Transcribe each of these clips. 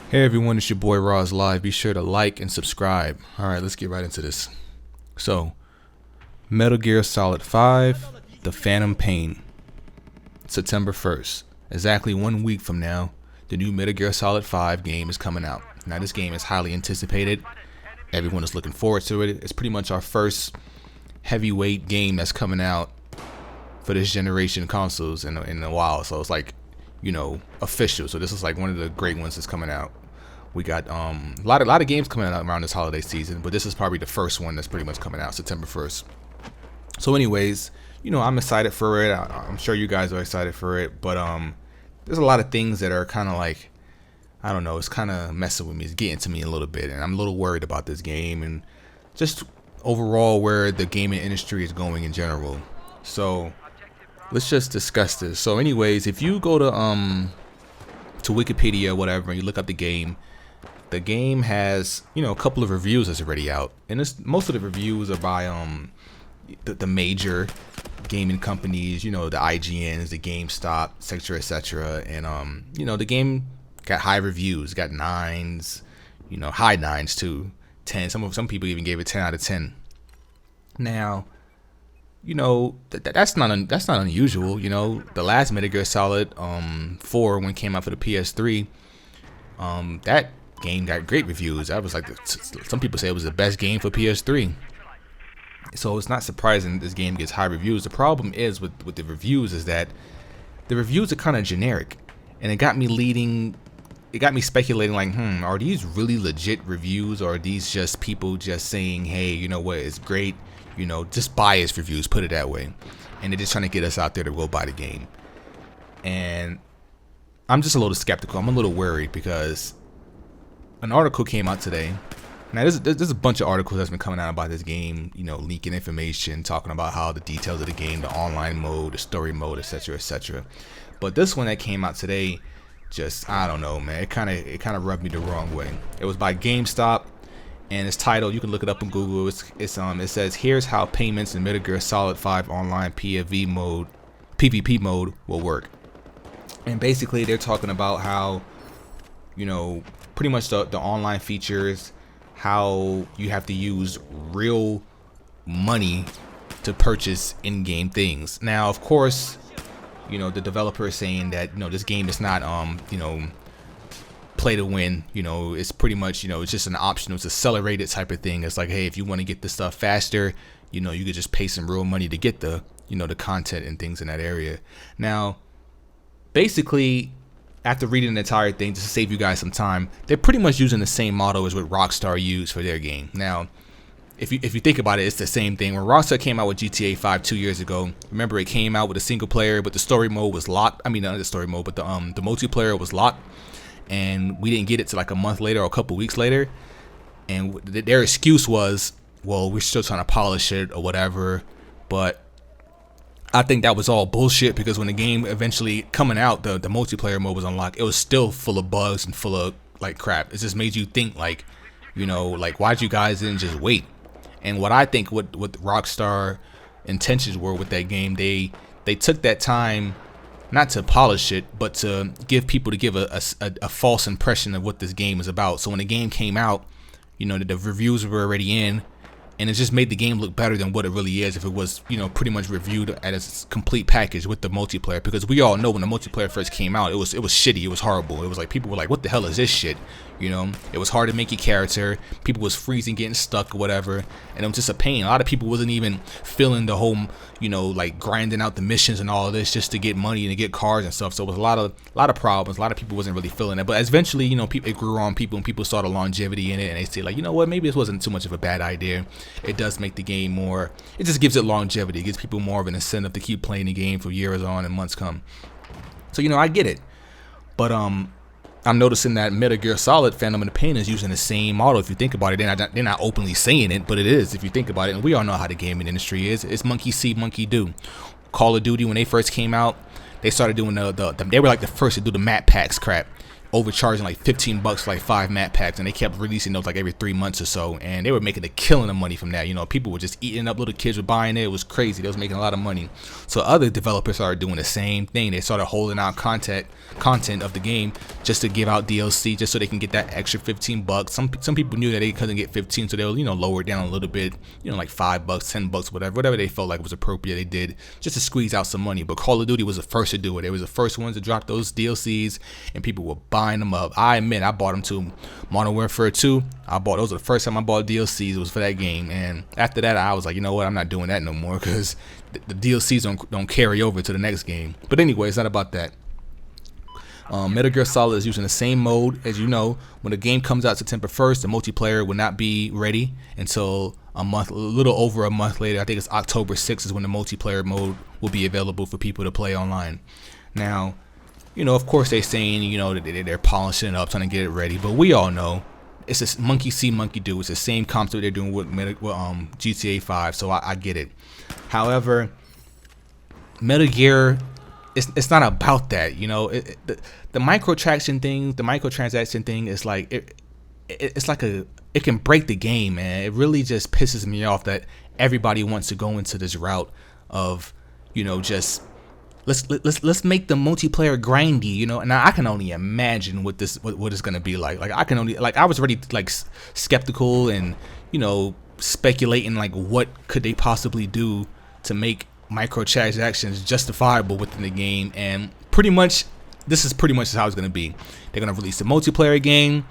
Hey everyone, it's your boy Raislive. Be sure to like and subscribe. Alright, let's get right into this. So, Metal Gear Solid 5, The Phantom Pain. September 1st. Exactly 1 week from now, the new Metal Gear Solid 5 game is coming out. Now this game is highly anticipated. Everyone is looking forward to it. It's pretty much our first heavyweight game that's coming out for this generation consoles in a while. So it's like, official. So this is like one of the great ones that's coming out. We got a lot of games coming out around this holiday season, but this is probably the first one that's pretty much coming out September 1st. So anyways, I'm excited for it. I'm sure you guys are excited for it, but there's a lot of things that are kind of like, I don't know, it's kind of messing with me. It's getting to me a little bit, and I'm a little worried about this game and just overall where the gaming industry is going in general. So let's just discuss this. So anyways, if you go to Wikipedia or whatever and you look up the game has, a couple of reviews that's already out, and most of the reviews are by the major gaming companies, the IGNs, the GameStop, etc., and the game got high reviews, got nines, high nines too, 10. Some people even gave it 10 out of 10. Now, that's not unusual. The last Metal Gear Solid 4, when it came out for the PS3, that game got great reviews. That was like some people say it was the best game for PS3. So it's not surprising this game gets high reviews. The problem is with the reviews is that the reviews are kind of generic, and it got me speculating like, are these really legit reviews, or are these just people just saying, hey, you know what, it's great, just biased reviews, put it that way, and they're just trying to get us out there to go buy the game. And I'm just a little skeptical. I'm a little worried because an article came out today. Now there's a bunch of articles that's been coming out about this game, leaking information, talking about how the details of the game, the online mode, the story mode, etc. But this one that came out today, just, I don't know, man, it kind of rubbed me the wrong way. It was by GameStop, and it's titled, you can look it up on Google. It says, here's how payments in Metal Gear Solid 5 online PvP mode will work. And basically they're talking about how, pretty much the online features, how you have to use real money to purchase in-game things. Now, of course, the developer is saying that, this game is not, play to win. It's pretty much, it's just an optional, it's accelerated type of thing. It's like, hey, if you want to get this stuff faster, you could just pay some real money to get the, the content and things in that area. Now, basically, after reading the entire thing, just to save you guys some time, they're pretty much using the same model as what Rockstar used for their game. Now, if you think about it, it's the same thing. When Rockstar came out with GTA 5 2 years ago, remember, it came out with a single player, but the story mode was locked. I mean, not the story mode, but the multiplayer was locked, and we didn't get it till like a month later or a couple weeks later. And their excuse was, well, we're still trying to polish it or whatever. But I think that was all bullshit, because when the game eventually coming out, the multiplayer mode was unlocked, it was still full of bugs and full of like crap. It just made you think like, like, why'd you guys didn't just wait? And what I think what Rockstar intentions were with that game, they took that time not to polish it, but to give people a false impression of what this game is about. So when the game came out, the reviews were already in, and it just made the game look better than what it really is if it was, pretty much reviewed at its complete package with the multiplayer. Because we all know when the multiplayer first came out, it was shitty, it was horrible. It was like, people were like, what the hell is this shit? It was hard to make your character. People was freezing, getting stuck or whatever, and it was just a pain. A lot of people wasn't even feeling the whole, like grinding out the missions and all of this just to get money and to get cars and stuff. So it was a lot of problems. A lot of people wasn't really feeling it. But eventually, it grew on people, and people saw the longevity in it, and they say like, what, maybe this wasn't too much of a bad idea. It does make the game more, it just gives it longevity. It gives people more of an incentive to keep playing the game for years on and months come. So, I get it. But I'm noticing that Metal Gear Solid Phantom Pain is using the same model. If you think about it, they're not openly saying it, but it is if you think about it. And we all know how the gaming industry is. It's monkey see, monkey do. Call of Duty, when they first came out, they started doing they were like the first to do the map packs crap. overcharging like $15 for like 5 map packs, and they kept releasing those like every 3 months or so, and they were making a killing of money from that. You know, people were just eating up, little kids were buying it. It was crazy. They was making a lot of money. So other developers started doing the same thing. They started holding out content of the game just to give out DLC, just so they can get that extra $15. Some people knew that they couldn't get 15, so they'll, you know, lower it down a little bit, you know, like $5, $10, whatever they felt like was appropriate. They did just to squeeze out some money. But Call of Duty was the first to do it. They was the first ones to drop those DLCs, and people were buying them up. I admit, I bought them too. Modern Warfare 2, those were the first time I bought DLCs. It was for that game, and after that, I was like, you know what, I'm not doing that no more, because the DLCs don't carry over to the next game. But anyway, it's not about that. Metal Gear Solid is using the same mode. As you know, when the game comes out September 1st, the multiplayer will not be ready until a little over a month later. I think it's October 6th is when the multiplayer mode will be available for people to play online. Now, you know, of course they're saying, you know, they're polishing it up, trying to get it ready, but we all know it's a monkey see, monkey do. It's the same concept they're doing with GTA 5, so I get it. However, Metal Gear, it's not about that, you know. The microtransaction thing is like it's like it can break the game, man. It really just pisses me off that everybody wants to go into this route of, you know, just let's make the multiplayer grindy, you know. And I can only imagine what it's gonna be like. Like I was already like skeptical and, you know, speculating like what could they possibly do to make microtransactions justifiable within the game, and this is pretty much how it's gonna be. They're gonna release the multiplayer game.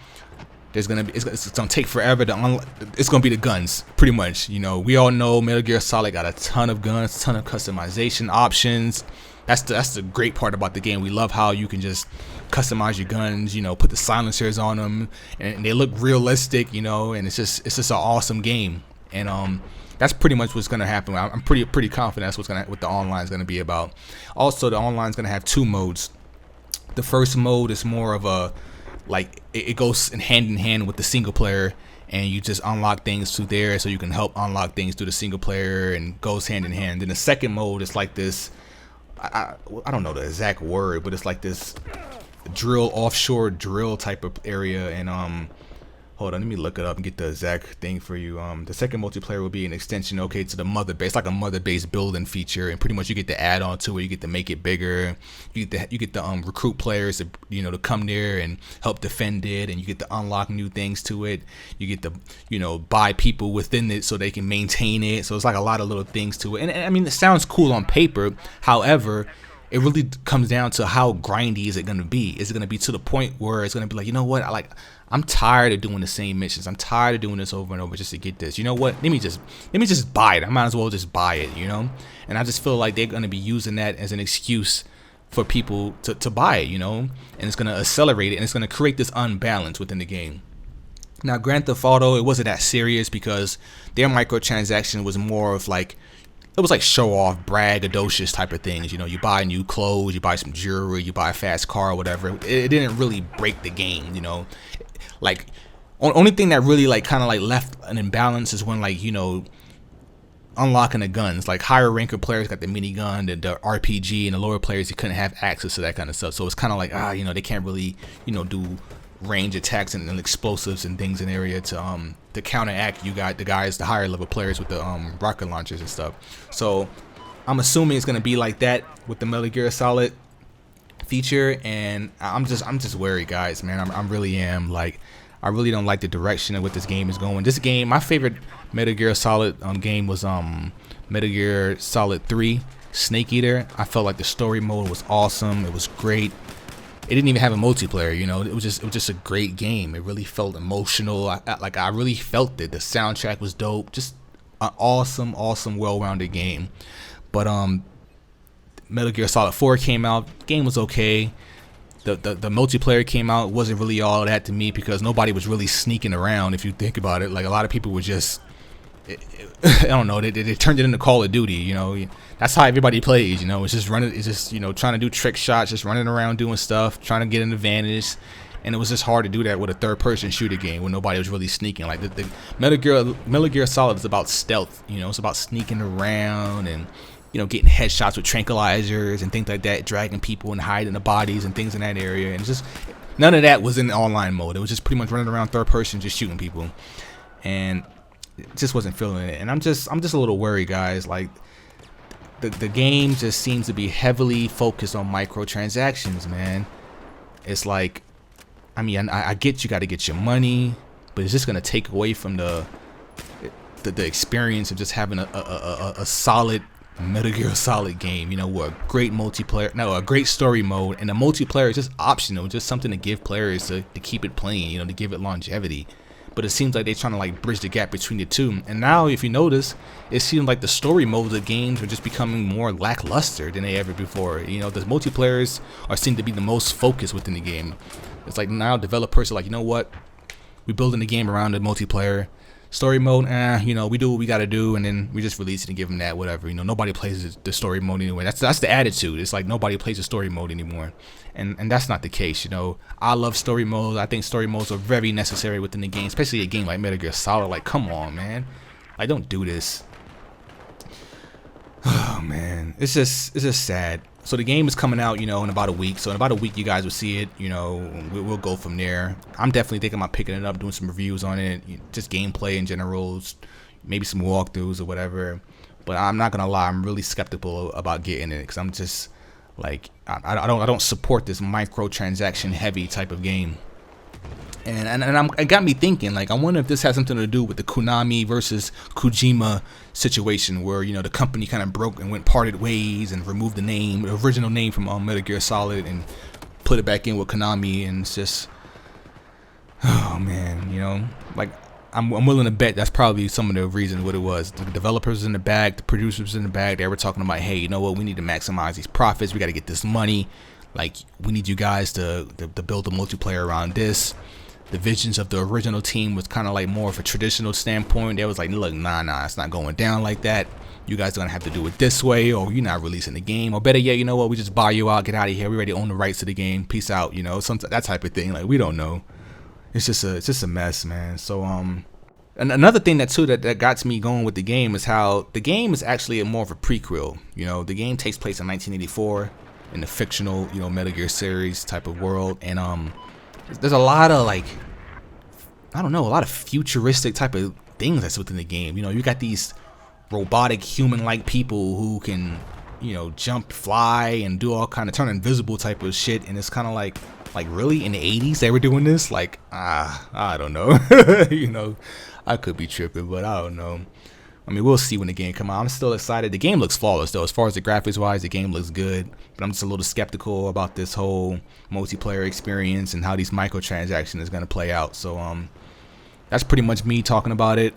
It's gonna take forever to unlock. It's gonna be the guns, pretty much. You know, we all know Metal Gear Solid got a ton of guns, ton of customization options. That's the great part about the game. We love how you can just customize your guns. You know, put the silencers on them, and they look realistic. You know, and it's just an awesome game. And that's pretty much what's gonna happen. I'm pretty confident that's what the online is gonna be about. Also, the online is gonna have 2 modes. The first mode is more of a, like, it goes in hand with the single player, and you just unlock things through there, so you can help unlock things through the single player, and goes hand in hand. Then the second mode is like this, I don't know the exact word, but it's like this offshore drill type of area. And hold on, let me look it up and get the exact thing for you. The second multiplayer will be an extension, to the mother base, like a mother base building feature, and pretty much you get to add on to it. You get to make it bigger. You get to recruit players to, you know, to come there and help defend it, and you get to unlock new things to it. You get to, you know, buy people within it so they can maintain it. So it's like a lot of little things to it. And I mean, it sounds cool on paper. However, it really comes down to how grindy is it going to be. Is it going to be to the point where it's going to be like, you know what, I'm tired of doing the same missions. I'm tired of doing this over and over just to get this. You know what? Let me just buy it. I might as well just buy it, you know? And I just feel like they're going to be using that as an excuse for people to buy it, you know? And it's going to accelerate it, and it's going to create this unbalance within the game. Now, Grand Theft Auto, it wasn't that serious because their microtransaction was more of like, it was like show off, braggadocious type of things. You know, you buy new clothes, you buy some jewelry, you buy a fast car or whatever. It didn't really break the game, you know? Like, only thing that really like kind of like left an imbalance is when, like, you know, unlocking the guns. Like, higher ranker players got the minigun, the RPG, and the lower players, you couldn't have access to that kind of stuff. So it's kind of like, you know, they can't really, you know, do range attacks and explosives and things in the area to counteract. You got the higher level players with the rocket launchers and stuff. So I'm assuming it's gonna be like that with the Metal Gear Solid feature, and I'm just worried, guys, man. I really am. Like, I really don't like the direction of what this game is going. This game, my favorite Metal Gear Solid game was Metal Gear Solid 3 Snake Eater. I felt like the story mode was awesome. It was great. It didn't even have a multiplayer, you know. It was just a great game. It really felt emotional. I really felt it. The soundtrack was dope. Just an awesome, well-rounded game. But Metal Gear Solid 4 came out. The game was okay. The multiplayer came out. Wasn't really all that to me because nobody was really sneaking around. If you think about it, like, a lot of people were just, I don't know. They turned it into Call of Duty. You know, that's how everybody plays. You know, it's just running. It's just, you know, trying to do trick shots, just running around doing stuff, trying to get an advantage. And it was just hard to do that with a third-person shooter game when nobody was really sneaking. Like, the Metal Gear Solid is about stealth. You know, it's about sneaking around and, you know, getting headshots with tranquilizers and things like that, dragging people and hiding the bodies and things in that area. And it's just, None of that was in online mode. It was just pretty much running around third person, just shooting people, and just wasn't feeling it. And I'm just a little worried, guys. Like the game just seems to be heavily focused on microtransactions, man. It's like, I mean, I get you got to get your money, but it's just gonna take away from the experience of just having a solid Metal Gear Solid game, you know, with a great multiplayer, no, a great story mode, and the multiplayer is just optional, just something to give players to keep it playing, you know, to give it longevity. But it seems like they're trying to like bridge the gap between the two. And now, if you notice, it seems like the story modes of games are just becoming more lackluster than they ever before. You know, the multiplayers are seem to be the most focused within the game. It's like now developers are like, you know what, we're building the game around the multiplayer. Story mode, you know, we do what we gotta do, and then we just release it and give them that, whatever. You know, nobody plays the story mode anyway. That's the attitude. It's like nobody plays the story mode anymore, and that's not the case. You know, I love story modes. I think story modes are very necessary within the game, especially a game like Metal Gear Solid. Like, come on, man, like don't do this. Oh man, it's just sad. So the game is coming out, you know, in about a week. So in about a week, you guys will see it. You know, we'll go from there. I'm definitely thinking about picking it up, doing some reviews on it, just gameplay in general, maybe some walkthroughs or whatever. But I'm not gonna lie, I'm really skeptical about getting it because I'm just like I don't support this microtransaction heavy type of game. And it got me thinking, like, I wonder if this has something to do with the Konami versus Kojima situation, where, you know, the company kind of broke and went parted ways and removed the original name from Metal Gear Solid and put it back in with Konami, and it's just, oh man, you know, like I'm willing to bet that's probably some of the reason what it was. The developers in the back, the producers in the back, they were talking about, hey, you know what, we need to maximize these profits, we got to get this money, like we need you guys to build a multiplayer around this. The visions of the original team was kind of like more of a traditional standpoint. They was like, look, nah, it's not going down like that. You guys are gonna have to do it this way, or you're not releasing the game, or better yet, you know what, we just buy you out, get out of here. We already own the rights to the game. Peace out, you know, that type of thing. Like, we don't know. It's just a mess, man. So and another thing that got me going with the game is how the game is actually more of a prequel. You know, the game takes place in 1984 in the fictional, you know, Metal Gear series type of world, and there's a lot of, like, I don't know, a lot of futuristic type of things that's within the game. You know, you got these robotic human-like people who can, you know, jump, fly, and do all kind of turn invisible type of shit. And it's kind of like really in the 80s they were doing this? Like, I don't know. You know, I could be tripping, but I don't know. I mean, we'll see when the game come out. I'm still excited. The game looks flawless, though. As far as the graphics wise, the game looks good. But I'm just a little skeptical about this whole multiplayer experience and how these microtransactions is going to play out. So that's pretty much me talking about it,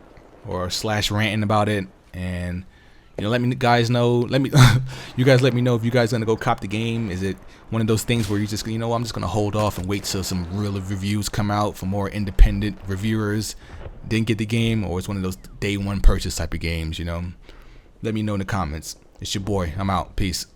or / ranting about it. And, you know, let me guys know. You guys let me know if you guys going to go cop the game. Is it one of those things where you just, you know, I'm just going to hold off and wait till some real reviews come out from more independent reviewers, didn't get the game, or it's one of those day one purchase type of games, you know? Let me know in the comments. It's your boy. I'm out. Peace.